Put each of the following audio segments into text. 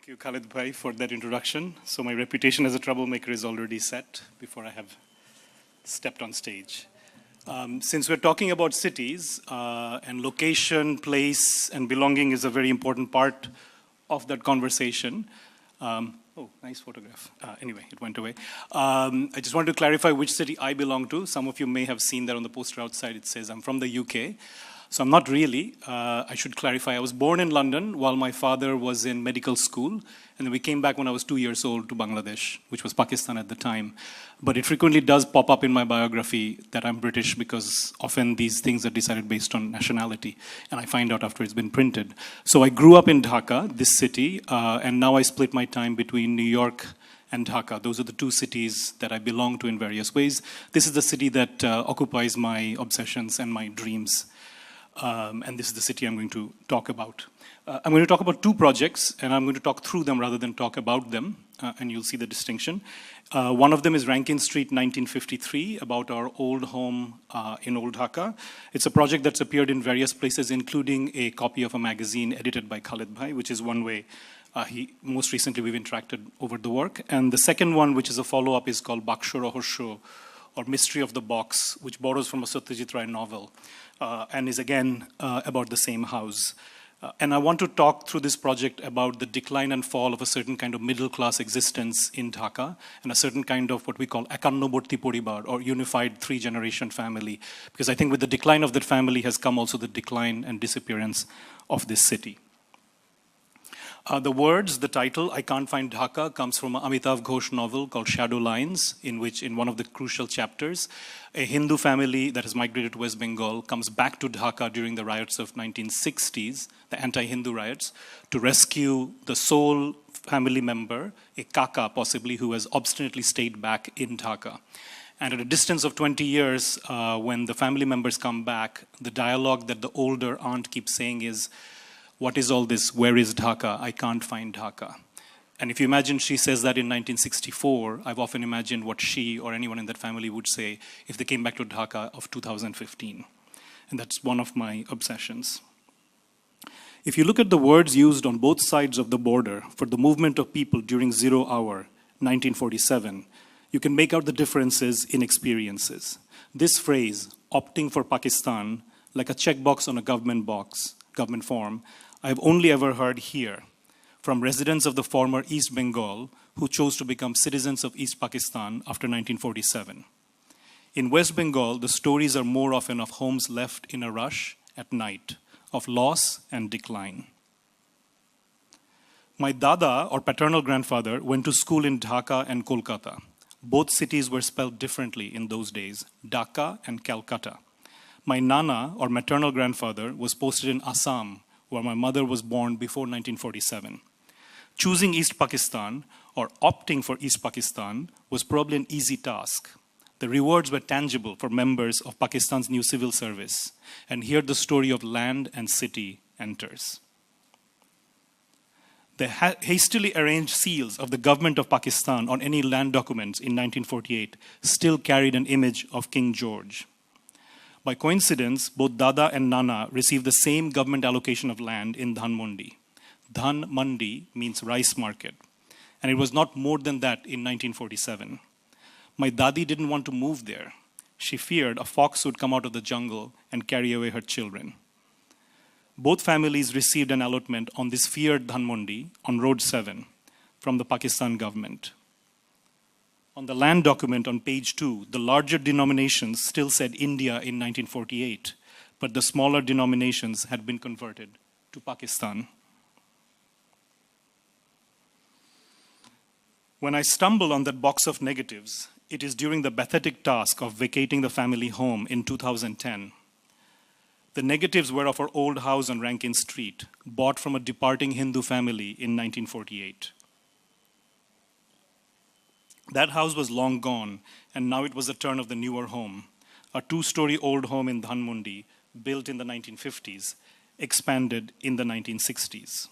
Thank you, Khalid Bhai, for that introduction. So my reputation as a troublemaker is already set before I have stepped on stage. Since we're talking about cities, and location, place, and belonging is a very important part of that conversation. Oh, nice photograph. Anyway, it went away. I just wanted to clarify which city I belong to. Some of you may have seen that on the poster outside. It says I'm from the UK. So I'm not really. I should clarify. I was born in London while my father was in medical school. And then we came back when I was 2 years old to Bangladesh, which was Pakistan at the time. But it frequently does pop up in my biography that I'm British because often these things are decided based on nationality. And I find out after it's been printed. So I grew up in Dhaka, this city, and now I split my time between New York and Dhaka. Those are the two cities that I belong to in various ways. This is the city that occupies my obsessions and my dreams. And this is the city I'm going to talk about. I'm going to talk about two projects, and I'm going to talk through them rather than talk about them, and you'll see the distinction. One of them is Rankin Street 1953, about our old home in Old Dhaka. It's a project that's appeared in various places, including a copy of a magazine edited by Khalid Bhai, which is one way most recently we've interacted over the work. And the second one, which is a follow-up, is called Baksho Rohosho, or Mystery of the Box, which borrows from a Satyajit Ray novel, and is again about the same house. And I want to talk through this project about the decline and fall of a certain kind of middle-class existence in Dhaka, and a certain kind of what we call Ekannoborti Poribar, or unified three-generation family. Because I think with the decline of that family has come also the decline and disappearance of this city. The words, the title, I Can't Find Dhaka, comes from an Amitav Ghosh novel called Shadow Lines, in which, in one of the crucial chapters, a Hindu family that has migrated to West Bengal comes back to Dhaka during the riots of 1960s, the anti-Hindu riots, to rescue the sole family member, a Kaka possibly, who has obstinately stayed back in Dhaka. And at a distance of 20 years, when the family members come back, the dialogue that the older aunt keeps saying is, "What is all this? Where is Dhaka? I can't find Dhaka." And if you imagine she says that in 1964, I've often imagined what she or anyone in that family would say if they came back to Dhaka of 2015. And that's one of my obsessions. If you look at the words used on both sides of the border for the movement of people during 0 hour, 1947, you can make out the differences in experiences. This phrase, opting for Pakistan, like a checkbox on a government form, I've only ever heard here from residents of the former East Bengal who chose to become citizens of East Pakistan after 1947. In West Bengal, the stories are more often of homes left in a rush at night, of loss and decline. My dada, or paternal grandfather, went to school in Dhaka and Kolkata. Both cities were spelled differently in those days, Dhaka and Calcutta. My nana, or maternal grandfather, was posted in Assam, where my mother was born before 1947. Choosing East Pakistan, or opting for East Pakistan, was probably an easy task. The rewards were tangible for members of Pakistan's new civil service. And here the story of land and city enters. The hastily arranged seals of the government of Pakistan on any land documents in 1948 still carried an image of King George. By coincidence, both Dada and Nana received the same government allocation of land in Dunn Mundi. Dunn Mundi means rice market, and it was not more than that in 1947. My Dadi didn't want to move there. She feared a fox would come out of the jungle and carry away her children. Both families received an allotment on this feared Dunn Mundi on Road 7 from the Pakistan government. On the land document on page 2, the larger denominations still said India in 1948, but the smaller denominations had been converted to Pakistan. When I stumble on that box of negatives, it is during the pathetic task of vacating the family home in 2010. The negatives were of our old house on Rankin Street, bought from a departing Hindu family in 1948. That house was long gone, and now it was the turn of the newer home, a 2-story old home in Dunn Mundi, built in the 1950s, expanded in the 1960s.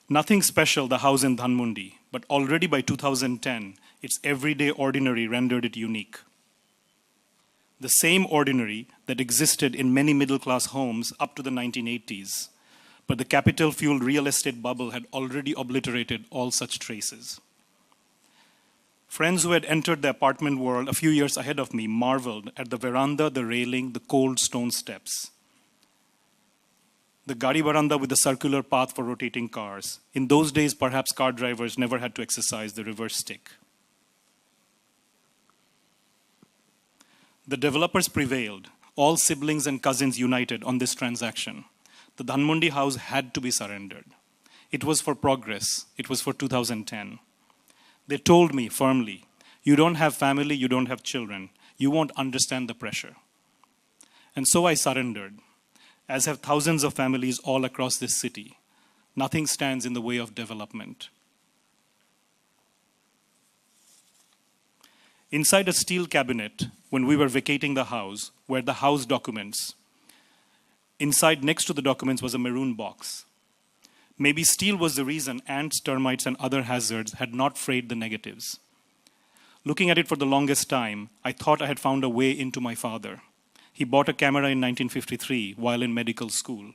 Nothing special, the house in Dunn Mundi, but already by 2010, its everyday ordinary rendered it unique. The same ordinary that existed in many middle-class homes up to the 1980s, But the capital-fueled real estate bubble had already obliterated all such traces. Friends who had entered the apartment world a few years ahead of me marveled at the veranda, the railing, the cold stone steps. The gari veranda with the circular path for rotating cars. In those days, perhaps car drivers never had to exercise the reverse stick. The developers prevailed. All siblings and cousins united on this transaction. The Dunn Mundi house had to be surrendered. It was for progress. It was for 2010. They told me firmly, you don't have family, you don't have children. You won't understand the pressure. And so I surrendered, as have thousands of families all across this city. Nothing stands in the way of development. Inside a steel cabinet, when we were vacating the house, were the house documents. Inside, next to the documents, was a maroon box. Maybe steel was the reason ants, termites, and other hazards had not frayed the negatives. Looking at it for the longest time, I thought I had found a way into my father. He bought a camera in 1953 while in medical school.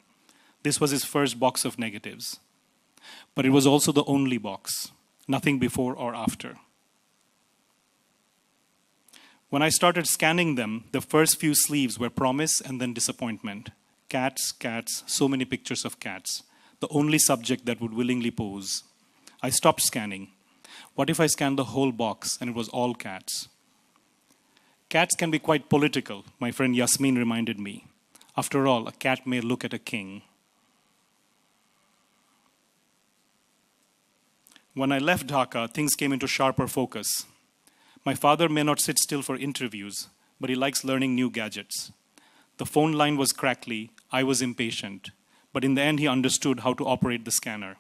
This was his first box of negatives. But it was also the only box, nothing before or after. When I started scanning them, the first few sleeves were promise and then disappointment. Cats, cats, so many pictures of cats. The only subject that would willingly pose. I stopped scanning. What if I scanned the whole box and it was all cats? Cats can be quite political, my friend Yasmin reminded me. After all, a cat may look at a king. When I left Dhaka, things came into sharper focus. My father may not sit still for interviews, but he likes learning new gadgets. The phone line was crackly, I was impatient, but in the end he understood how to operate the scanner.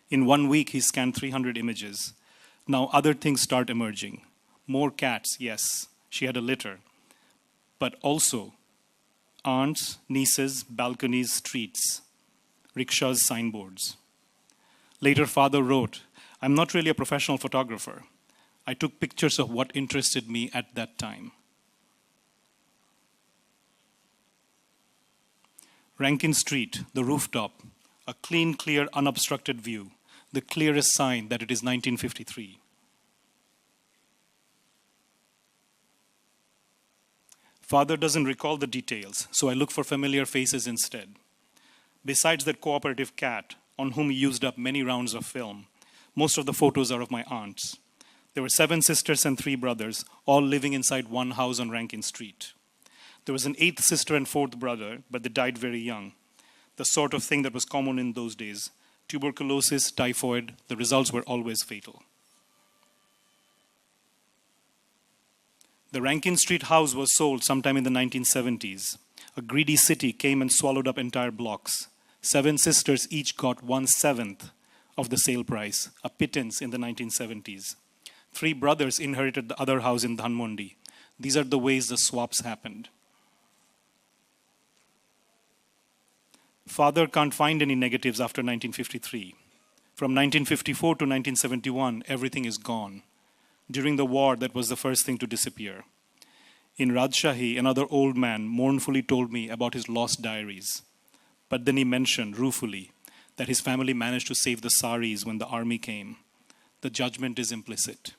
In 1 week, he scanned 300 images. Now other things start emerging. More cats, yes, she had a litter, but also aunts, nieces, balconies, streets, rickshaws, signboards. Later, father wrote, I'm not really a professional photographer. I took pictures of what interested me at that time. Rankin Street, the rooftop, a clean, clear, unobstructed view, the clearest sign that it is 1953. Father doesn't recall the details, so I look for familiar faces instead. Besides that cooperative cat, on whom he used up many rounds of film, most of the photos are of my aunts. There were 7 sisters and 3 brothers, all living inside one house on Rankin Street. There was an 8th sister and 4th brother, but they died very young. The sort of thing that was common in those days. Tuberculosis, typhoid, the results were always fatal. The Rankin Street house was sold sometime in the 1970s. A greedy city came and swallowed up entire blocks. 7 sisters each got 1/7 of the sale price, a pittance in the 1970s. 3 brothers inherited the other house in Dunn Mundi. These are the ways the swaps happened. Father can't find any negatives after 1953. From 1954 to 1971, everything is gone. During the war, that was the first thing to disappear. In Rajshahi, another old man mournfully told me about his lost diaries. But then he mentioned, ruefully, that his family managed to save the saris when the army came. The judgment is implicit.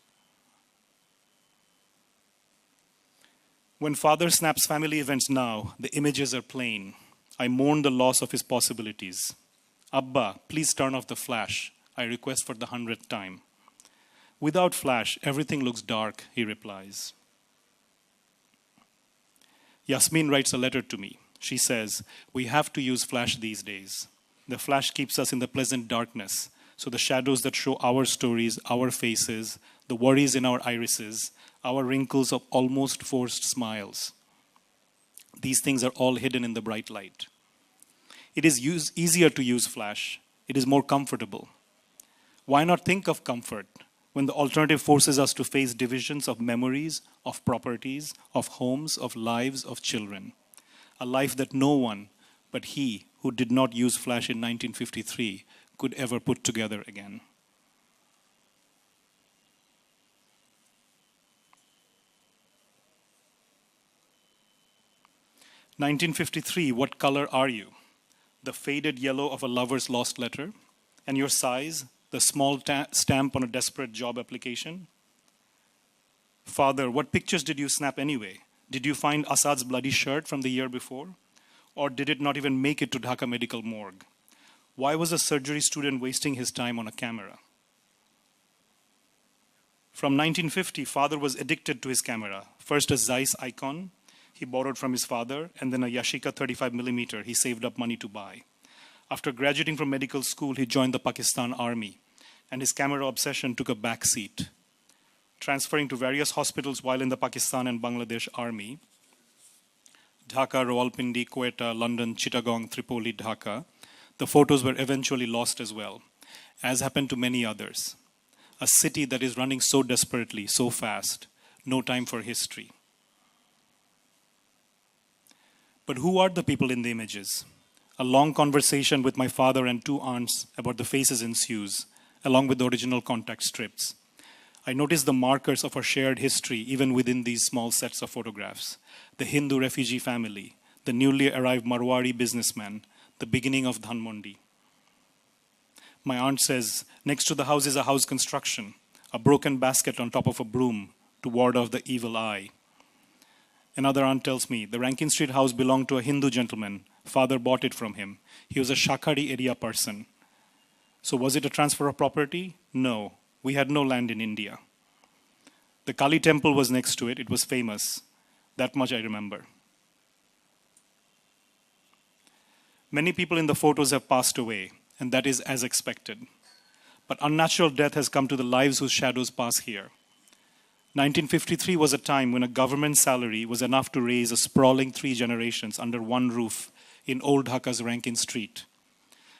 When father snaps family events now, the images are plain. I mourn the loss of his possibilities. Abba, please turn off the flash, I request for the 100th time. Without flash, everything looks dark, he replies. Yasmin writes a letter to me. She says, we have to use flash these days. The flash keeps us in the pleasant darkness, so the shadows that show our stories, our faces, the worries in our irises, our wrinkles of almost forced smiles. These things are all hidden in the bright light. It is easier to use flash. It is more comfortable. Why not think of comfort when the alternative forces us to face divisions of memories, of properties, of homes, of lives, of children? A life that no one but he who did not use flash in 1953 could ever put together again. "1953, what color are you?" the faded yellow of a lover's lost letter, and your size, the small stamp on a desperate job application? Father, what pictures did you snap anyway? Did you find Assad's bloody shirt from the year before? Or did it not even make it to Dhaka Medical Morgue? Why was a surgery student wasting his time on a camera? From 1950, father was addicted to his camera. First a Zeiss Icon he borrowed from his father, and then a Yashica 35mm he saved up money to buy. After graduating from medical school, he joined the Pakistan Army, and his camera obsession took a back seat. Transferring to various hospitals while in the Pakistan and Bangladesh Army, Dhaka, Rawalpindi, Quetta, London, Chittagong, Tripoli, Dhaka, the photos were eventually lost as well, as happened to many others. A city that is running so desperately, so fast, no time for history. But who are the people in the images? A long conversation with my father and two aunts about the faces ensues, along with the original contact strips. I notice the markers of our shared history even within these small sets of photographs. The Hindu refugee family, the newly arrived Marwari businessman, the beginning of Dunn Mundi. My aunt says, next to the house is a house construction, a broken basket on top of a broom to ward off the evil eye. Another aunt tells me, the Rankin Street house belonged to a Hindu gentleman. Father bought it from him. He was a Shakhari area person. So was it a transfer of property? No. We had no land in India. The Kali temple was next to it. It was famous. That much I remember. Many people in the photos have passed away, and that is as expected. But unnatural death has come to the lives whose shadows pass here. 1953 was a time when a government salary was enough to raise a sprawling 3 generations under one roof in old Dhaka's Rankin Street.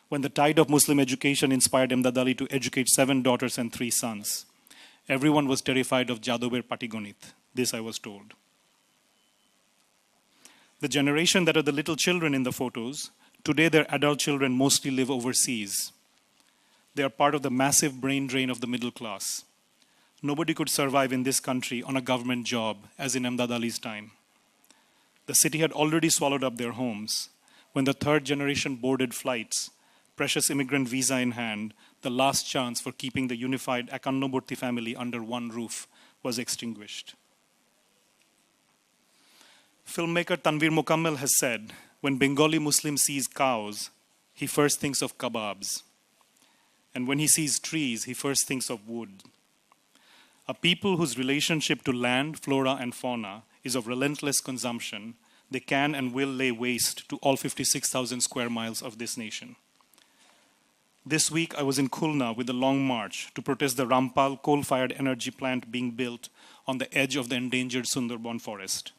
When the tide of Muslim education inspired Imdad Ali to educate 7 daughters and 3 sons, everyone was terrified of Jadober Patigonit. This I was told. The generation that are the little children in the photos, today their adult children mostly live overseas. They are part of the massive brain drain of the middle class. Nobody could survive in this country on a government job, as in Imdad Ali's time. The city had already swallowed up their homes. When the 3rd generation boarded flights, precious immigrant visa in hand, the last chance for keeping the unified Akannoborthi family under one roof was extinguished. Filmmaker Tanveer Mukammel has said, when Bengali Muslim sees cows, he first thinks of kebabs. And when he sees trees, he first thinks of wood. A people whose relationship to land, flora, and fauna is of relentless consumption, they can and will lay waste to all 56,000 square miles of this nation. This week, I was in Khulna with a long march to protest the Rampal coal-fired energy plant being built on the edge of the endangered Sundarban forest,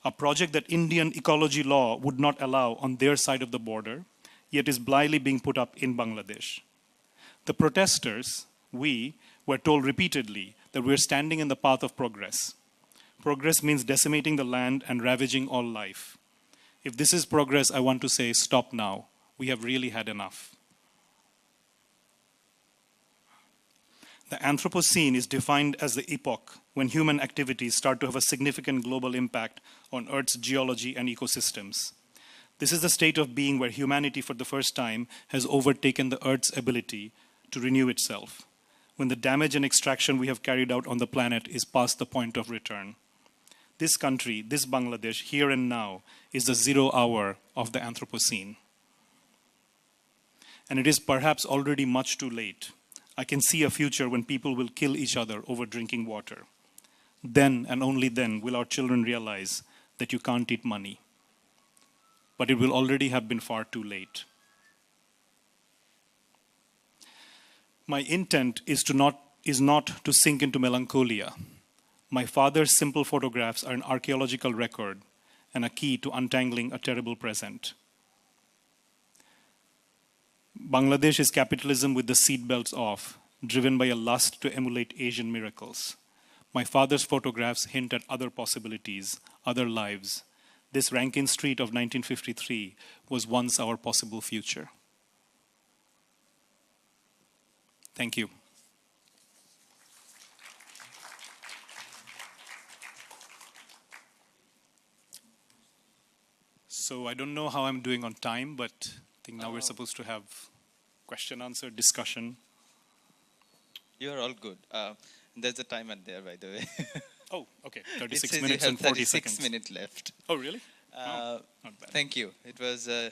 a project that Indian ecology law would not allow on their side of the border, yet is blindly being put up in Bangladesh. The protesters, we, were told repeatedly that we're standing in the path of progress. Progress means decimating the land and ravaging all life. If this is progress, I want to say, stop now. We have really had enough. The Anthropocene is defined as the epoch when human activities start to have a significant global impact on Earth's geology and ecosystems. This is the state of being where humanity for the first time has overtaken the Earth's ability to renew itself, when the damage and extraction we have carried out on the planet is past the point of return. This country, this Bangladesh, here and now, is the 0 hour of the Anthropocene. And it is perhaps already much too late. I can see a future when people will kill each other over drinking water. Then and only then will our children realize that you can't eat money. But it will already have been far too late. My intent is not to sink into melancholia. My father's simple photographs are an archaeological record and a key to untangling a terrible present. Bangladesh is capitalism with the seatbelts off, driven by a lust to emulate Asian miracles. My father's photographs hint at other possibilities, other lives. This Rankin Street of 1953 was once our possible future. Thank you. So I don't know how I'm doing on time, but think now we're supposed to have question, answer, discussion. You're all good. There's a timer there, by the way. Oh, okay. It 36 says minutes you have and 40 36 seconds. minutes left. Oh, really? Not bad. Thank you. It was a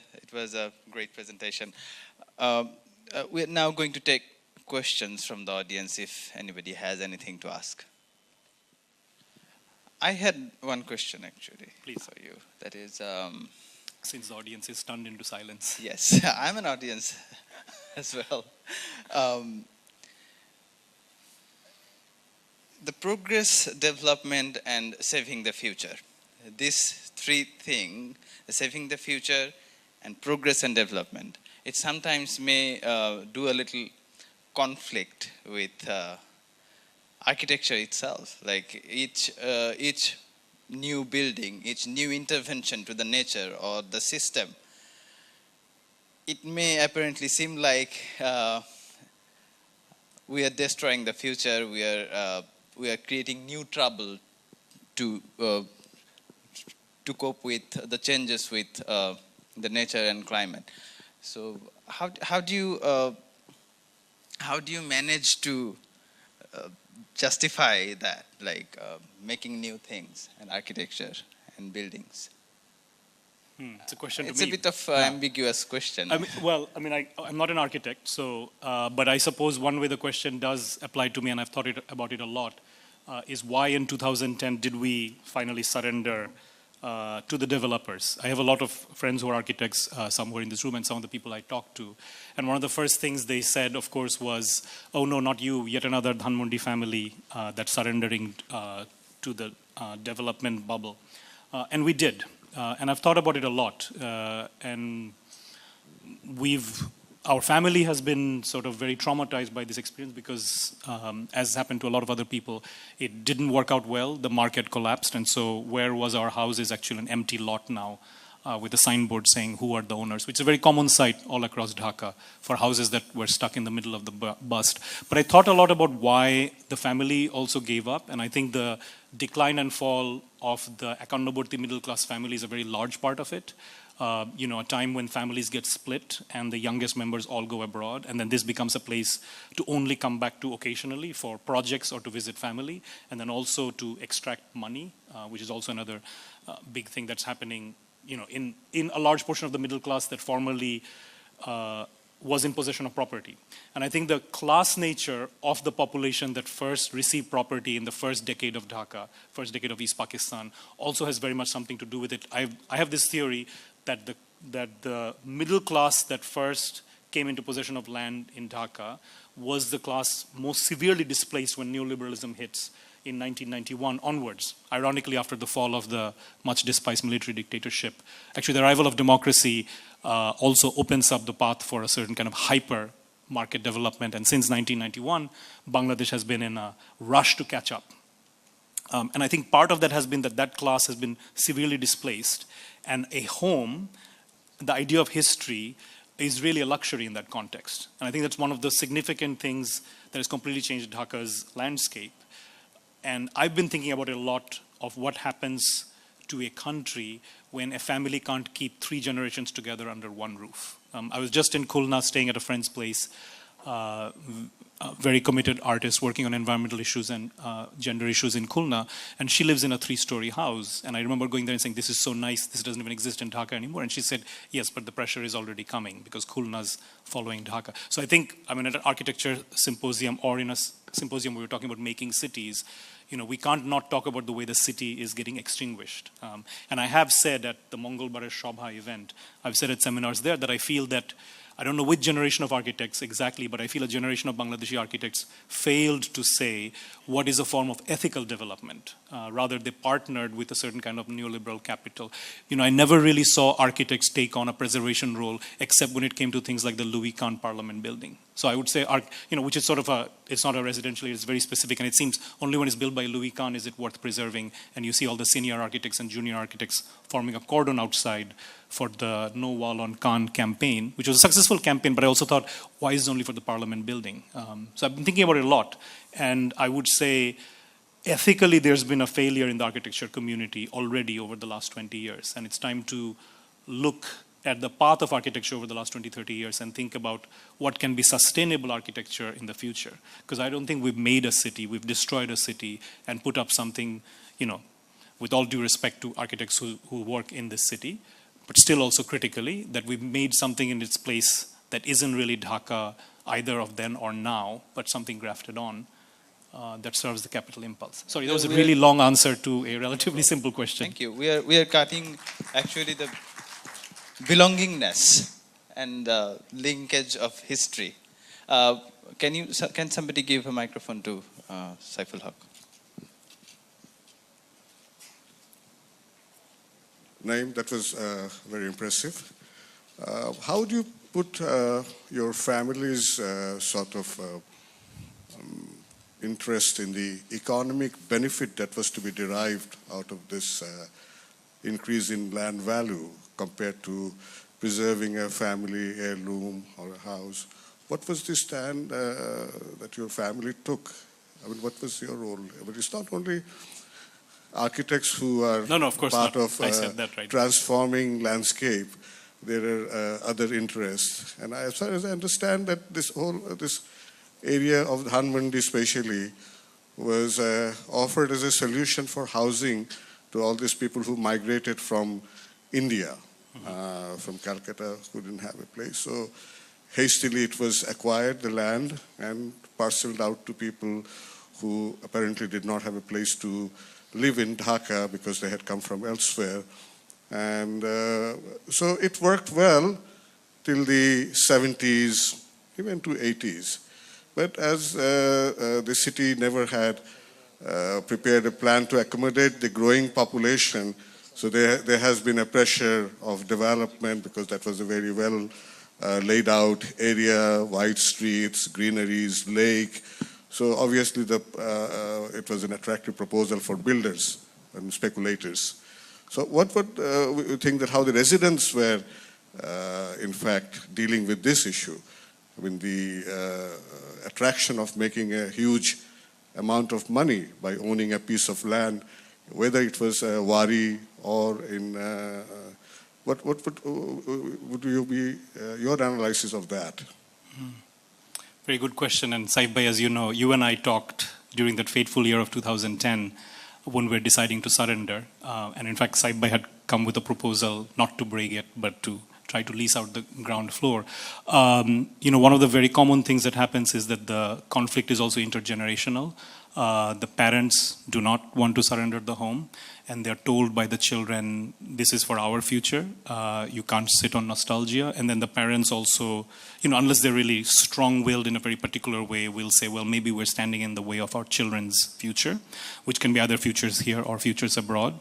great presentation. We're now going to take questions from the audience if anybody has anything to ask. I had one question actually. Please. For you. That is, Since the audience is stunned into silence. yes, I'm an audience as well. The progress, development, and saving the future. These three things, saving the future and progress and development, it sometimes may do a little conflict with architecture itself. Like each new building, each new intervention to the nature or the system, it may apparently seem like we are destroying the future, we are creating new trouble to cope with the changes with the nature and climate. So how do you manage to justify that, like making new things and architecture and buildings? It's a question to me. It's a bit of ambiguous question. I'm not an architect, so but I suppose one way the question does apply to me, and I've thought about it a lot, is why in 2010 did we finally surrender to the developers? I have a lot of friends who are architects, some who are in this room, and some of the people I talked to. And one of the first things they said, of course, was, "Oh no, not you! Yet another Dunn Mundi family that's surrendering to the development bubble." And we did. And I've thought about it a lot. And our family has been sort of very traumatized by this experience because, as happened to a lot of other people, it didn't work out well. The market collapsed. And so where was our house is actually an empty lot now with a signboard saying who are the owners, which is a very common sight all across Dhaka for houses that were stuck in the middle of the bust. But I thought a lot about why the family also gave up. And I think the decline and fall of the Akannaborti middle class family is a very large part of it. A time when families get split and the youngest members all go abroad, and then this becomes a place to only come back to occasionally for projects or to visit family, and then also to extract money, which is also another big thing that's happening, in a large portion of the middle class that formerly was in possession of property. And I think the class nature of the population that first received property in the first decade of Dhaka, first decade of East Pakistan, also has very much something to do with it. I have this theory that the middle class that first came into possession of land in Dhaka was the class most severely displaced when neoliberalism hits in 1991 onwards, ironically after the fall of the much despised military dictatorship. Actually, the arrival of democracy also opens up the path for a certain kind of hyper market development. And since 1991, Bangladesh has been in a rush to catch up. And I think part of that has been that class has been severely displaced. And a home, the idea of history, is really a luxury in that context. And I think that's one of the significant things that has completely changed Dhaka's landscape. And I've been thinking about it a lot of what happens to a country when a family can't keep 3 generations together under one roof. I was just in Khulna staying at a friend's place, a very committed artist working on environmental issues and gender issues in Khulna, and she lives in a 3-story house. And I remember going there and saying, "This is so nice, this doesn't even exist in Dhaka anymore." And she said, "Yes, but the pressure is already coming because Khulna's following Dhaka." So I think, at an architecture symposium or in a symposium we were talking about making cities, we can't not talk about the way the city is getting extinguished. And I have said at the Mongolbar Shobha event, I've said at seminars there that I feel that, I don't know which generation of architects exactly, but I feel a generation of Bangladeshi architects failed to say what is a form of ethical development. Rather, they partnered with a certain kind of neoliberal capital. I never really saw architects take on a preservation role, except when it came to things like the Louis Kahn Parliament building. So I would say, which is sort of it's not a residential, it's very specific, and it seems only when it's built by Louis Kahn is it worth preserving. And you see all the senior architects and junior architects forming a cordon outside for the No Wall on Khan campaign, which was a successful campaign, but I also thought, why is it only for the parliament building? So I've been thinking about it a lot. And I would say, ethically, there's been a failure in the architecture community already over the last 20 years. And it's time to look at the path of architecture over the last 20, 30 years and think about what can be sustainable architecture in the future. Because I don't think we've made a city, we've destroyed a city and put up something, with all due respect to architects who work in this city, but still also critically, that we've made something in its place that isn't really Dhaka, either of then or now, but something grafted on that serves the capital impulse. Sorry, that was a really long answer to a relatively simple question. Thank you. We are cutting actually the belongingness and linkage of history. Can somebody give a microphone to Saiful Haq? Naeem, that was very impressive. How do you put your family's sort of interest in the economic benefit that was to be derived out of this increase in land value compared to preserving a family heirloom or a house? What was the stand that your family took? I mean, what was your role? But it's not only architects who are part of transforming landscape. There are other interests. And as far as I understand that this area of Dunn Mundi especially was offered as a solution for housing to all these people who migrated from India, from Calcutta, who didn't have a place. So hastily it was acquired, the land, and parceled out to people who apparently did not have a place to live in Dhaka because they had come from elsewhere. And so it worked well till the 70s, even to 80s. But as the city never had prepared a plan to accommodate the growing population, so there has been a pressure of development because that was a very well laid out area, wide streets, greeneries, lake. So obviously it was an attractive proposal for builders and speculators. So what would you think that how the residents were in fact dealing with this issue? I mean, the attraction of making a huge amount of money by owning a piece of land, whether it was Wari or in, what would you be your analysis of that? Very good question. And Saif Bhai, as you know, you and I talked during that fateful year of 2010 when we were deciding to surrender. And in fact, Saif Bhai had come with a proposal not to break it, but to try to lease out the ground floor. One of the very common things that happens is that the conflict is also intergenerational. The parents do not want to surrender the home, and they're told by the children, this is for our future. You can't sit on nostalgia. And then the parents also, unless they're really strong-willed in a very particular way, will say, well, maybe we're standing in the way of our children's future, which can be either futures here or futures abroad.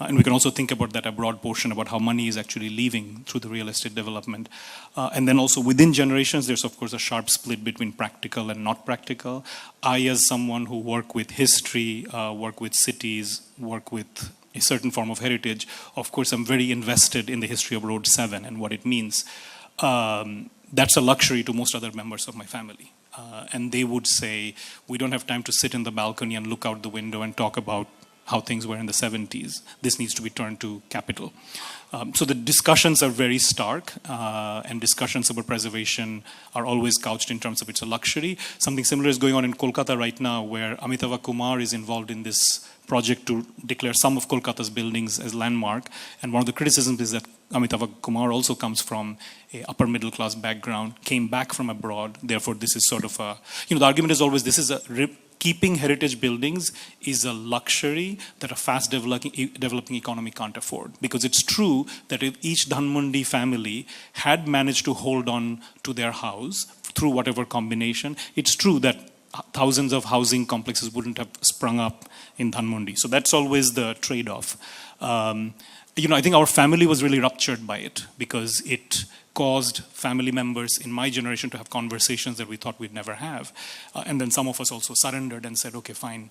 And we can also think about that abroad portion, about how money is actually leaving through the real estate development. And then also within generations, there's of course a sharp split between practical and not practical. I, as someone who work with history, work with cities, work with a certain form of heritage, of course I'm very invested in the history of Road 7 and what it means. That's a luxury to most other members of my family. And they would say, we don't have time to sit in the balcony and look out the window and talk about how things were in the 70s. This needs to be turned to capital. So the discussions are very stark, and discussions about preservation are always couched in terms of it's a luxury. Something similar is going on in Kolkata right now, where Amitabh Kumar is involved in this project to declare some of Kolkata's buildings as landmark. And one of the criticisms is that Amitabh Kumar also comes from a upper middle class background, came back from abroad. Therefore, this is sort of a, the argument is always this is a keeping heritage buildings is a luxury that a fast developing economy can't afford. Because it's true that if each Dunn Mundi family had managed to hold on to their house through whatever combination, it's true that thousands of housing complexes wouldn't have sprung up in Dunn Mundi. So that's always the trade-off. I think our family was really ruptured by it because it caused family members in my generation to have conversations that we thought we'd never have. And then some of us also surrendered and said, okay, fine,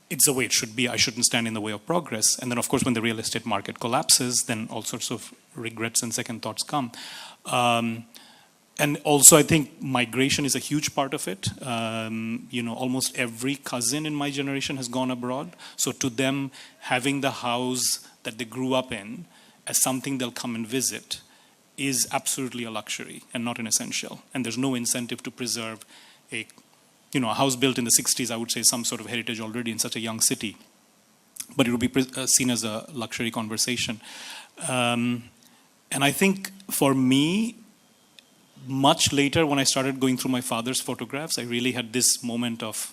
it's the way it should be. I shouldn't stand in the way of progress. And then, of course, when the real estate market collapses, then all sorts of regrets and second thoughts come. And also, I think migration is a huge part of it. Almost every cousin in my generation has gone abroad. So to them, having the house that they grew up in as something they'll come and visit is absolutely a luxury and not an essential. And there's no incentive to preserve a house built in the 60s, I would say some sort of heritage already in such a young city. But it would be seen as a luxury conversation. And I think for me, much later when I started going through my father's photographs, I really had this moment of,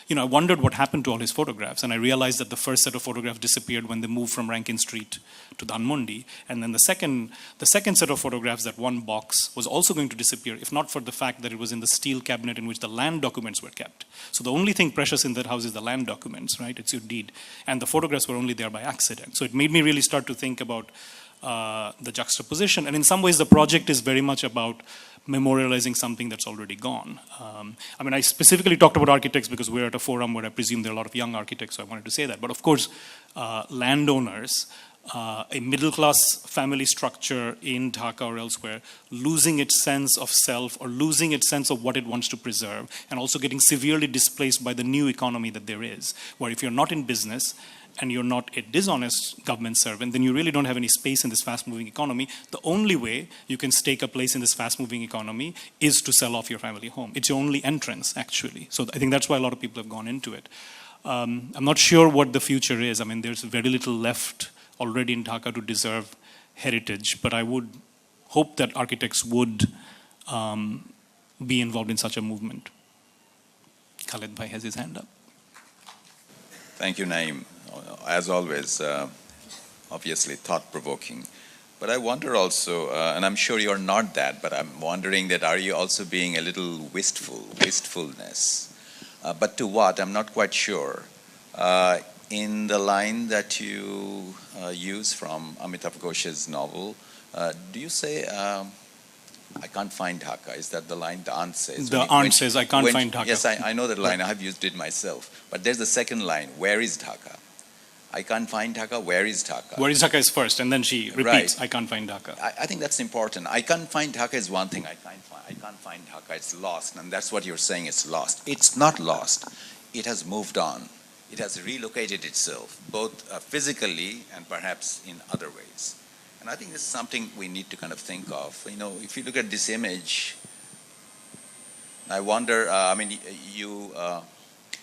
I wondered what happened to all his photographs. And I realized that the first set of photographs disappeared when they moved from Rankin Street to Dunn Mundi. And then the second set of photographs, that one box, was also going to disappear, if not for the fact that it was in the steel cabinet in which the land documents were kept. So the only thing precious in that house is the land documents, right? It's your deed. And the photographs were only there by accident. So it made me really start to think about the juxtaposition. And in some ways, the project is very much about memorializing something that's already gone. I specifically talked about architects because we're at a forum where I presume there are a lot of young architects, so I wanted to say that. But of course, landowners, a middle-class family structure in Dhaka or elsewhere, losing its sense of self or losing its sense of what it wants to preserve, and also getting severely displaced by the new economy that there is, where if you're not in business, and you're not a dishonest government servant, then you really don't have any space in this fast-moving economy. The only way you can stake a place in this fast-moving economy is to sell off your family home. It's your only entrance, actually. So I think that's why a lot of people have gone into it. I'm not sure what the future is. There's very little left already in Dhaka to deserve heritage, but I would hope that architects would be involved in such a movement. Khaled Bhai has his hand up. Thank you, Naeem. As always, obviously thought-provoking. But I wonder also, and I'm sure you're not that, but I'm wondering that are you also being a little wistfulness? But to what? I'm not quite sure. In the line that you use from Amitav Ghosh's novel, do you say, I can't find Hakka? Is that the line the aunt says? The aunt says, I can't find Hakka. Yes, I know that line. I have used it myself. But there's the second line, where is Dhaka? I can't find Dhaka, where is Dhaka? Where is Dhaka is first, and then she repeats, right. I can't find Dhaka. I think that's important. I can't find Dhaka is one thing. I can't find Dhaka, it's lost. And that's what you're saying, it's lost. It's not lost. It has moved on. It has relocated itself, both physically and perhaps in other ways. And I think this is something we need to kind of think of. If you look at this image, I wonder,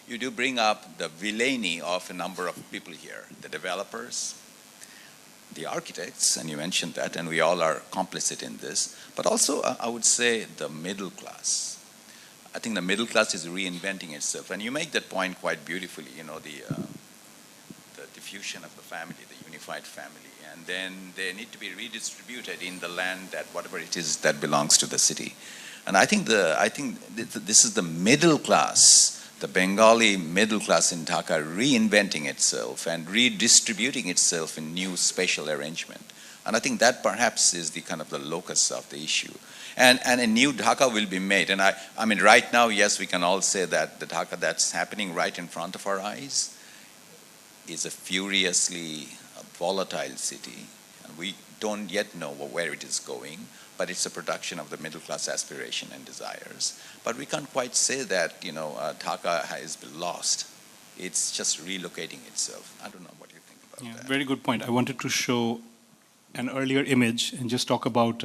you do bring up the villainy of a number of people here, the developers, the architects, and you mentioned that, and we all are complicit in this, but also I would say the middle class. I think the middle class is reinventing itself, and you make that point quite beautifully, the diffusion of the family, the unified family, and then they need to be redistributed in the land that whatever it is that belongs to the city. And I think this is the middle class, the Bengali middle class in Dhaka reinventing itself and redistributing itself in new spatial arrangement. And I think that perhaps is the kind of the locus of the issue. And a new Dhaka will be made. And right now, yes, we can all say that the Dhaka that's happening right in front of our eyes is a furiously volatile city. And we don't yet know where it is going, but it's a production of the middle class aspiration and desires. But we can't quite say that, Dhaka has been lost. It's just relocating itself. I don't know what you think about that. Very good point. I wanted to show an earlier image and just talk about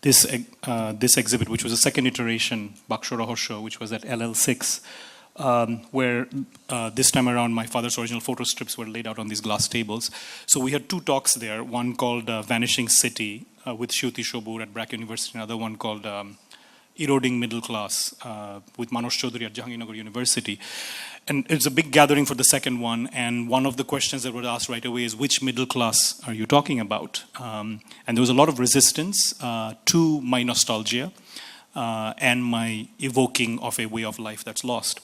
this exhibit, which was a second iteration, Baksho Rahosyo, which was at LL6, where this time around my father's original photo strips were laid out on these glass tables. So we had two talks there, one called Vanishing City with Shruti Shobur at Brack University, another one called Eroding Middle Class with Manosh Chaudhary at Jahangirnagar University. And it's a big gathering for the second one, and one of the questions that was asked right away is, which middle class are you talking about? And there was a lot of resistance to my nostalgia and my evoking of a way of life that's lost.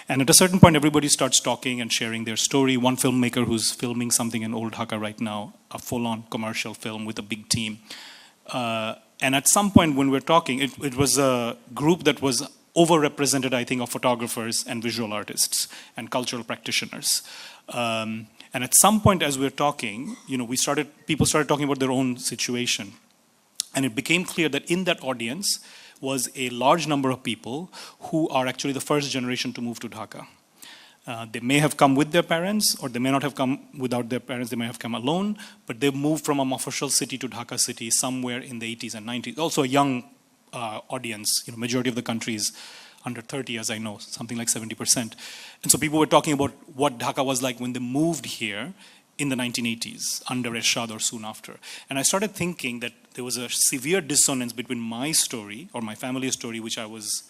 And at a certain point, everybody starts talking and sharing their story. One filmmaker who's filming something in Old Dhaka right now, a full-on commercial film with a big team. And at some point when we're talking, it was a group that was overrepresented, I think, of photographers and visual artists and cultural practitioners. And at some point as we're talking, people started talking about their own situation. And it became clear that in that audience was a large number of people who are actually the first generation to move to Dhaka. They may have come with their parents, or they may not have come without their parents. They may have come alone, but they moved from a Mofussil city to Dhaka city somewhere in the 80s and 90s. Also a young audience. Majority of the country is under 30, as I know, something like 70%. And so people were talking about what Dhaka was like when they moved here in the 1980s, under Ershad or soon after. And I started thinking that there was a severe dissonance between my story, or my family's story, which I was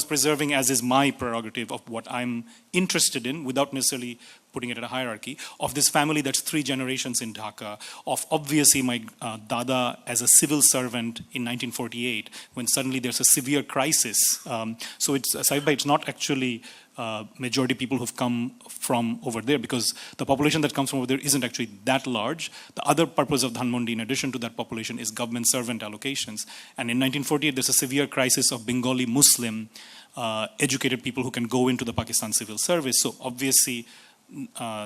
preserving as is my prerogative of what I'm interested in, without necessarily putting it at a hierarchy, of this family that's 3 generations in Dhaka, of obviously my dada as a civil servant in 1948, when suddenly there's a severe crisis. So it's not actually majority people who've come from over there, because the population that comes from over there isn't actually that large. The other purpose of Dunn Mundi, in addition to that population, is government servant allocations. And in 1948, there's a severe crisis of Bengali Muslim educated people who can go into the Pakistan civil service. So obviously,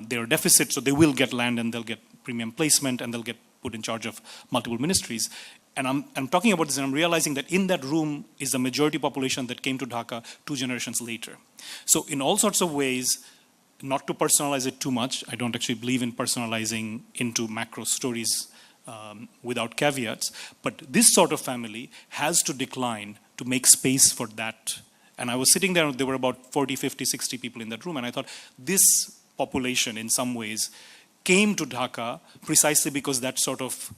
there are deficits, so they will get land and they'll get premium placement and they'll get put in charge of multiple ministries. And I'm talking about this and I'm realizing that in that room is the majority population that came to Dhaka 2 generations later. So in all sorts of ways, not to personalize it too much, I don't actually believe in personalizing into macro stories without caveats, but this sort of family has to decline to make space for that. And I was sitting there, there were about 40, 50, 60 people in that room, and I thought this population in some ways came to Dhaka precisely because that sort of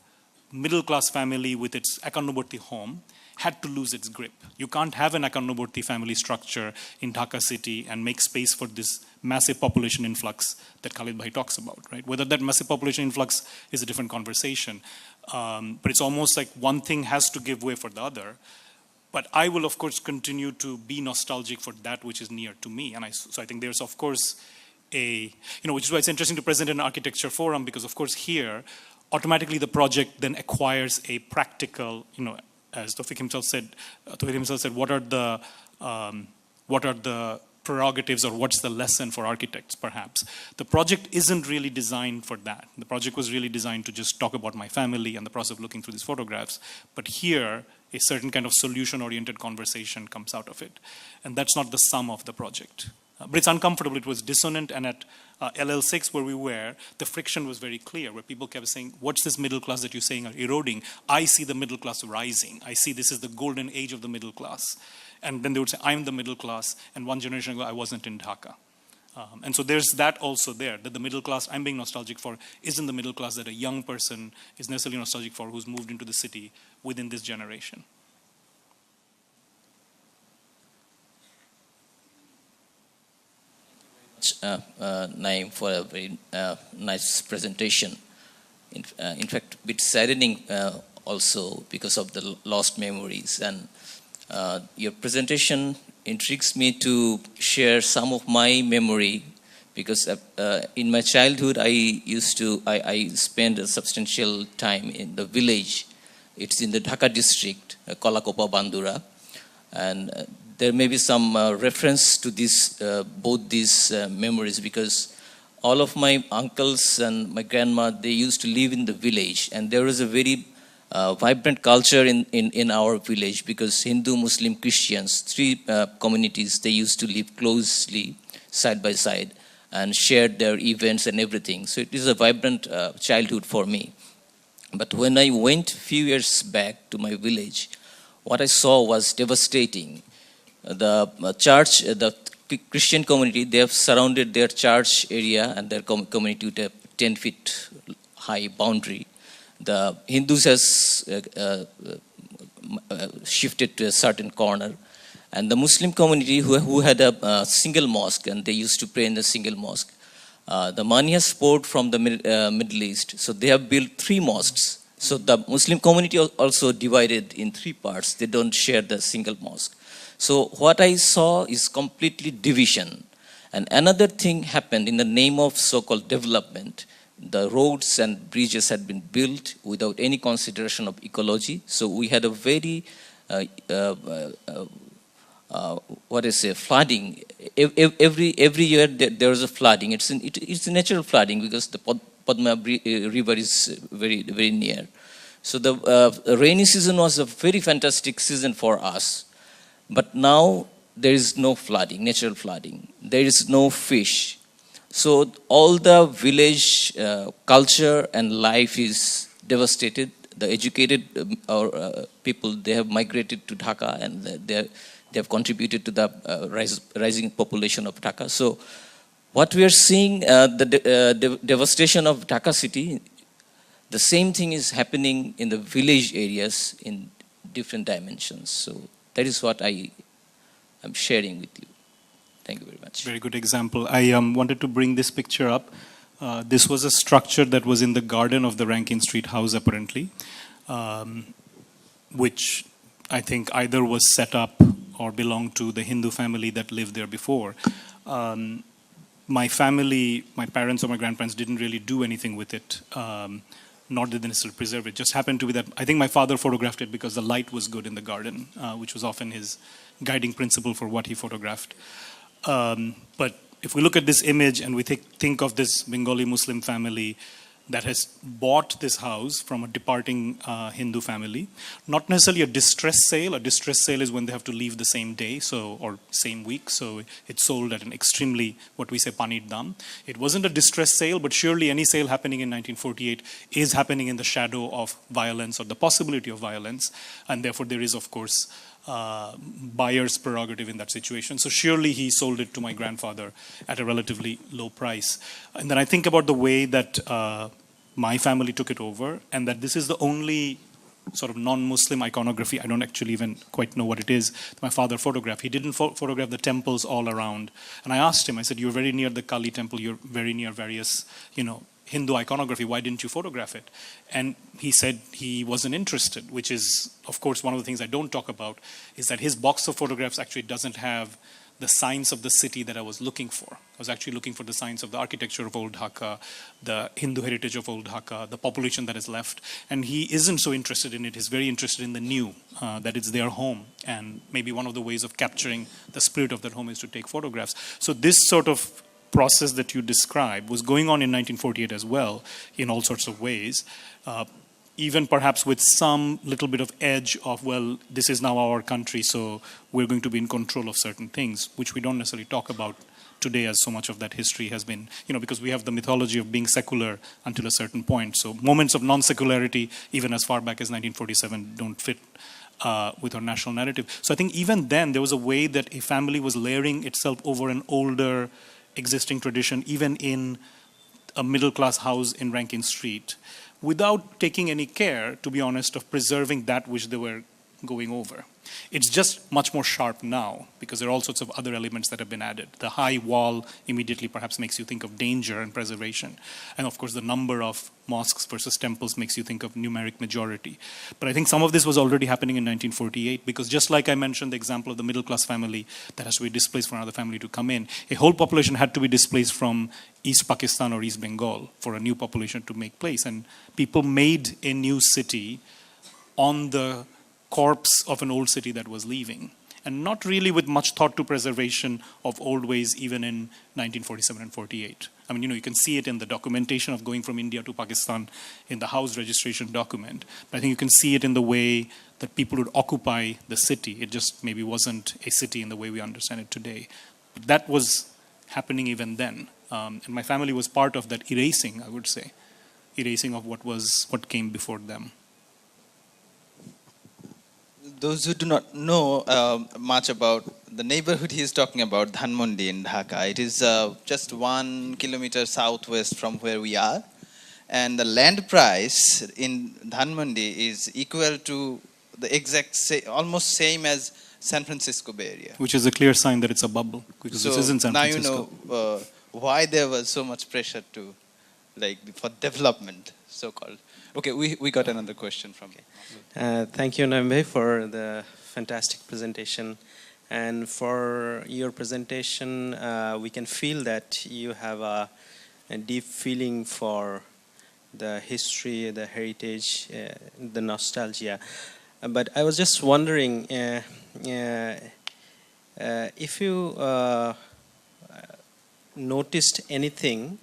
middle-class family with its Ekannoborti home had to lose its grip. You can't have an Ekannoborti family structure in Dhaka city and make space for this massive population influx that Khalid Bhai talks about, right? Whether that massive population influx is a different conversation. But it's almost like one thing has to give way for the other. But I will, of course, continue to be nostalgic for that which is near to me. And so I think there's, of course, which is why it's interesting to present an architecture forum, because, of course, here, automatically the project then acquires a practical, as Tawfiq himself said, what are the prerogatives or what's the lesson for architects, perhaps. The project isn't really designed for that. The project was really designed to just talk about my family and the process of looking through these photographs. But here, a certain kind of solution-oriented conversation comes out of it. And that's not the sum of the project. But it's uncomfortable. It was dissonant, and at LL6 where we were, the friction was very clear, where people kept saying, what's this middle class that you're saying are eroding? I see the middle class rising. I see this is the golden age of the middle class. And then they would say, I'm the middle class, and one generation ago I wasn't in Dhaka. And so there's that also there, that the middle class I'm being nostalgic for isn't the middle class that a young person is necessarily nostalgic for who's moved into the city within this generation. Naeem, for a very nice presentation. In fact, a bit saddening also because of the lost memories. And your presentation intrigues me to share some of my memory, because in my childhood I spent a substantial time in the village. It's in the Dhaka district, Kolakopa Bandura, and there may be some reference to this, both these memories, because all of my uncles and my grandma, they used to live in the village, and there was a very vibrant culture in our village, because Hindu, Muslim, Christians, 3 communities, they used to live closely side by side and shared their events and everything. So it is a vibrant childhood for me. But when I went a few years back to my village, what I saw was devastating. The church, the Christian community, they have surrounded their church area and their community with a 10 feet high boundary. The Hindus has shifted to a certain corner. And the Muslim community who had a single mosque, and they used to pray in the single mosque. The money has poured from the Middle East, so they have built 3 mosques. So the Muslim community also divided in 3 parts. They don't share the single mosque. So what I saw is completely division. And another thing happened in the name of so-called development. The roads and bridges had been built without any consideration of ecology. So we had a very, flooding. Every year there was a flooding. It's a natural flooding because the Padma river is very, very near. So the rainy season was a very fantastic season for us. But now there is no flooding, natural flooding. There is no fish. So all the village culture and life is devastated. The educated people, they have migrated to Dhaka, and they have contributed to the rising population of Dhaka. So what we are seeing, the devastation of Dhaka city, the same thing is happening in the village areas in different dimensions. So that is what I am sharing with you. Thank you very much. Very good example. I wanted to bring this picture up. This was a structure that was in the garden of the Rankin Street house, apparently, which I think either was set up or belonged to the Hindu family that lived there before. My family, my parents or my grandparents didn't really do anything with it, nor did they necessarily preserve it. It just happened to be that I think my father photographed it because the light was good in the garden, which was often his guiding principle for what he photographed. But if we look at this image and we think of this Bengali Muslim family that has bought this house from a departing Hindu family, not necessarily a distress sale. A distress sale is when they have to leave the same day, or same week. So it's sold at an extremely, what we say, panid dam. It wasn't a distress sale, but surely any sale happening in 1948 is happening in the shadow of violence or the possibility of violence, and therefore there is, of course, buyer's prerogative in that situation. So surely he sold it to my grandfather at a relatively low price. And then I think about the way that my family took it over, and that this is the only sort of non-Muslim iconography. I don't actually even quite know what it is. My father photographed. He didn't photograph the temples all around. And I asked him, I said, you're very near the Kali temple, you're very near various, Hindu iconography, why didn't you photograph it? And he said he wasn't interested, which is, of course, one of the things I don't talk about, is that his box of photographs actually doesn't have the signs of the city that I was looking for. I was actually looking for the signs of the architecture of old Dhaka, the Hindu heritage of old Dhaka, the population that is left. And he isn't so interested in it. He's very interested in the new, that it's their home. And maybe one of the ways of capturing the spirit of that home is to take photographs. So this sort of process that you described was going on in 1948 as well, in all sorts of ways, even perhaps with some little bit of edge of, well, this is now our country, so we're going to be in control of certain things, which we don't necessarily talk about today, as so much of that history has been, because we have the mythology of being secular until a certain point. So moments of non-secularity, even as far back as 1947, don't fit with our national narrative. So I think even then, there was a way that a family was layering itself over an older existing tradition, even in a middle-class house in Rankin Street, without taking any care, to be honest, of preserving that which they were going over. It's just much more sharp now, because there are all sorts of other elements that have been added. The high wall immediately perhaps makes you think of danger and preservation. And of course, the number of mosques versus temples makes you think of numeric majority. But I think some of this was already happening in 1948, because just like I mentioned the example of the middle-class family that has to be displaced for another family to come in, a whole population had to be displaced from East Pakistan or East Bengal for a new population to make place. And people made a new city on the corpse of an old city that was leaving, and not really with much thought to preservation of old ways, even in 1947 and 48. I mean, you can see it in the documentation of going from India to Pakistan in the house registration document. But I think you can see it in the way that people would occupy the city. It just maybe wasn't a city in the way we understand it today. But that was happening even then. And my family was part of that erasing, I would say, erasing of what came before them. Those who do not know much about the neighborhood he is talking about, Dunn Mundi in Dhaka, it is just 1 kilometer southwest from where we are. And the land price in Dunn Mundi is equal to the exact, almost same as San Francisco Bay Area. Which is a clear sign that it's a bubble, because this isn't San Francisco. Now you know why there was so much pressure to, for development, so-called. Okay, we got another question from. Thank you, Naeem, for the fantastic presentation. And for your presentation, we can feel that you have a deep feeling for the history, the heritage, the nostalgia. But I was just wondering if you noticed anything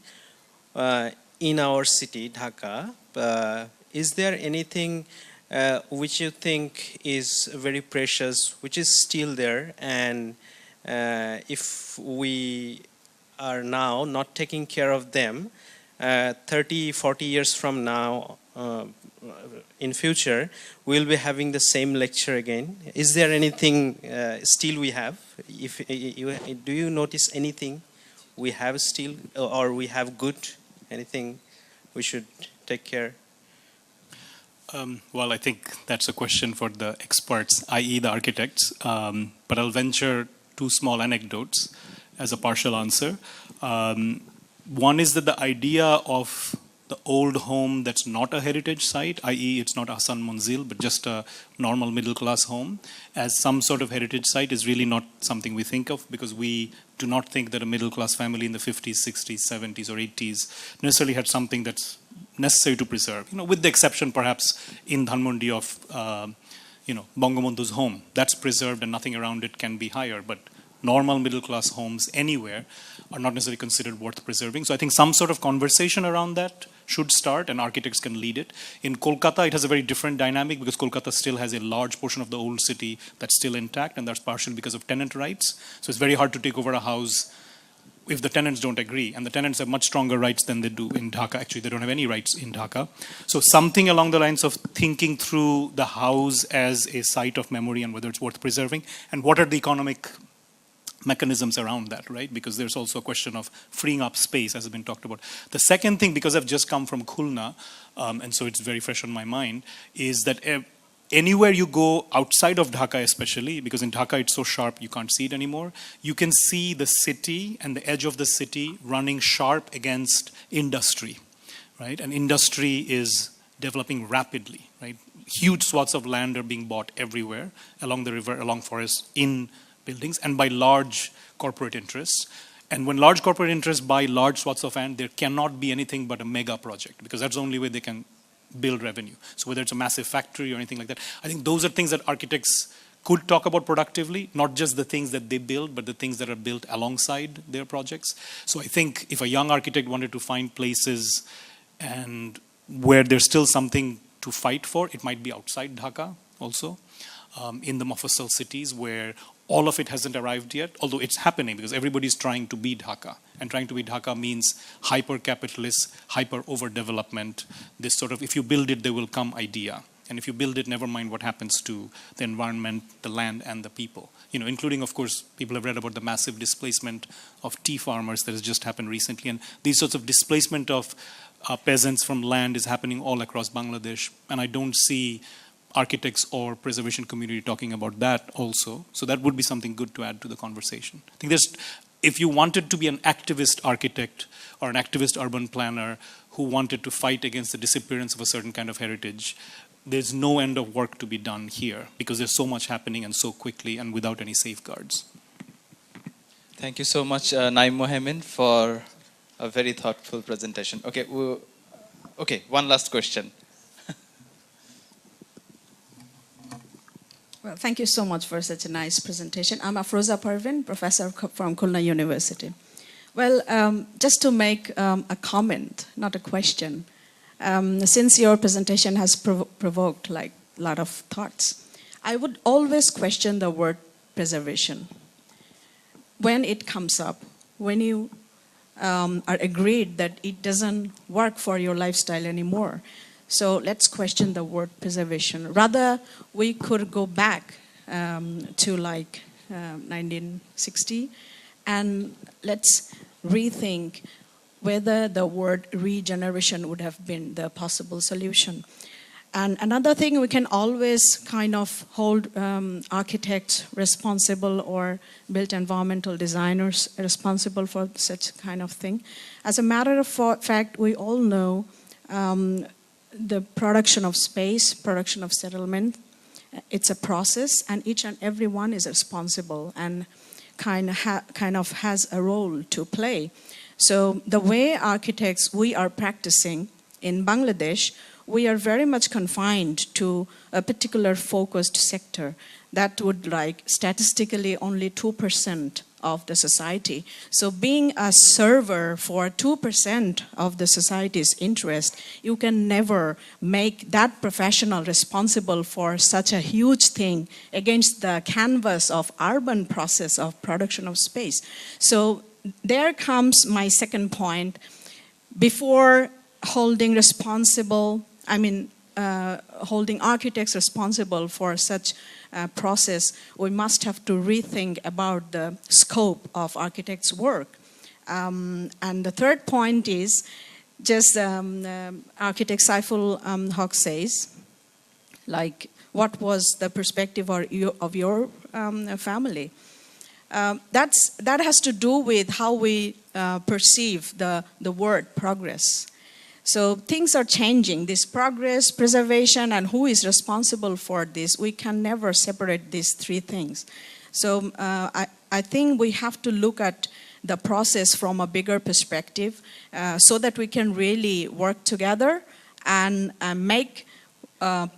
in our city, Dhaka. Is there anything which you think is very precious, which is still there, and if we are now not taking care of them, 30, 40 years from now, in future, we'll be having the same lecture again. Is there anything still we have? Do you notice anything we have still, or we have good? Anything we should take care? Well, I think that's a question for the experts, i.e. the architects. But I'll venture two small anecdotes as a partial answer. One is that the idea of the old home that's not a heritage site, i.e. it's not Hassan Munzil, but just a normal middle-class home, as some sort of heritage site is really not something we think of, because we do not think that a middle-class family in the 50s, 60s, 70s, or 80s necessarily had something that's necessary to preserve. With the exception, perhaps, in Dunn Mundi of, Bangabandhu's home. That's preserved and nothing around it can be higher, but normal middle-class homes anywhere are not necessarily considered worth preserving. So I think some sort of conversation around that should start, and architects can lead it. In Kolkata, it has a very different dynamic, because Kolkata still has a large portion of the old city that's still intact, and that's partially because of tenant rights. So it's very hard to take over a house if the tenants don't agree, and the tenants have much stronger rights than they do in Dhaka. Actually, they don't have any rights in Dhaka. So something along the lines of thinking through the house as a site of memory and whether it's worth preserving, and what are the economic mechanisms around that, right? Because there's also a question of freeing up space, as has been talked about. The second thing, because I've just come from Khulna, and so it's very fresh on my mind, is that anywhere you go outside of Dhaka especially, because in Dhaka it's so sharp you can't see it anymore, you can see the city and the edge of the city running sharp against industry, right? And industry is developing rapidly, right? Huge swaths of land are being bought everywhere, along the river, along forests, in buildings, and by large corporate interests. And when large corporate interests buy large swaths of land, there cannot be anything but a mega project, because that's the only way they can build revenue. So whether it's a massive factory or anything like that, I think those are things that architects could talk about productively, not just the things that they build, but the things that are built alongside their projects. So I think if a young architect wanted to find places and where there's still something to fight for, it might be outside Dhaka also, in the Mufasal cities where all of it hasn't arrived yet, although it's happening because everybody's trying to be Dhaka. And trying to be Dhaka means hyper-capitalist, hyper-overdevelopment, this sort of, if you build it, there will come idea. And if you build it, never mind what happens to the environment, the land, and the people. Including, of course, people have read about the massive displacement of tea farmers that has just happened recently. And these sorts of displacement of peasants from land is happening all across Bangladesh. And I don't see architects or preservation community talking about that also. So that would be something good to add to the conversation. I think if you wanted to be an activist architect or an activist urban planner who wanted to fight against the disappearance of a certain kind of heritage, there's no end of work to be done here because there's so much happening and so quickly and without any safeguards. Thank you so much, Naeem Mohaiemen, for a very thoughtful presentation. Okay, one last question. Well, thank you so much for such a nice presentation. I'm Afroza Parvin, professor from Khulna University. Well, just to make a comment, not a question, since your presentation has provoked like a lot of thoughts, I would always question the word preservation. When it comes up, when you are agreed that it doesn't work for your lifestyle anymore, so let's question the word preservation. Rather, we could go back to like 1960 and let's rethink whether the word regeneration would have been the possible solution. And another thing, we can always kind of hold architects responsible or built environmental designers responsible for such kind of thing. As a matter of fact, we all know the production of space, production of settlement, it's a process, and each and every one is responsible and kind of has a role to play. So the way architects we are practicing in Bangladesh, we are very much confined to a particular focused sector that would like statistically only 2% of the society. So being a server for 2% of the society's interest, you can never make that professional responsible for such a huge thing against the canvas of urban process of production of space. So there comes my second point. Before holding holding architects responsible for such process, we must have to rethink about the scope of architects' work. And the third point is, just architect Saiful Haq says, like, what was the perspective of your family? That has to do with how we perceive the word progress. So things are changing. This progress, preservation, and who is responsible for this, we can never separate these three things. So I think we have to look at the process from a bigger perspective so that we can really work together and make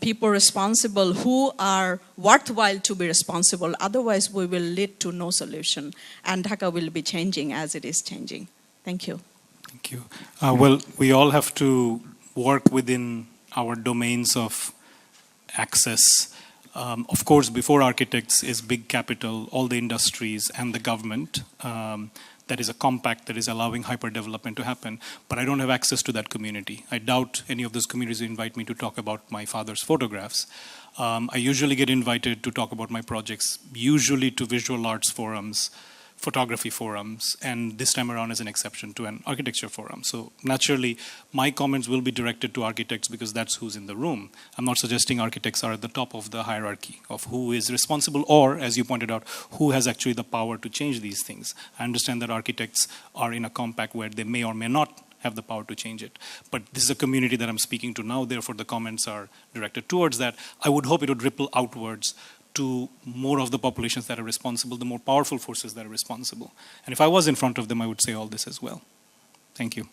people responsible who are worthwhile to be responsible. Otherwise, we will lead to no solution. And Dhaka will be changing as it is changing. Thank you. Thank you. Well, we all have to work within our domains of access. Of course, before architects is big capital, all the industries and the government. That is a compact that is allowing hyper-development to happen. But I don't have access to that community. I doubt any of those communities invite me to talk about my father's photographs. I usually get invited to talk about my projects, usually to visual arts forums, photography forums, and this time around as an exception to an architecture forum. So naturally, my comments will be directed to architects because that's who's in the room. I'm not suggesting architects are at the top of the hierarchy of who is responsible or, as you pointed out, who has actually the power to change these things. I understand that architects are in a compact where they may or may not have the power to change it. But this is a community that I'm speaking to now, therefore the comments are directed towards that. I would hope it would ripple outwards to more of the populations that are responsible, the more powerful forces that are responsible. And if I was in front of them, I would say all this as well. Thank you.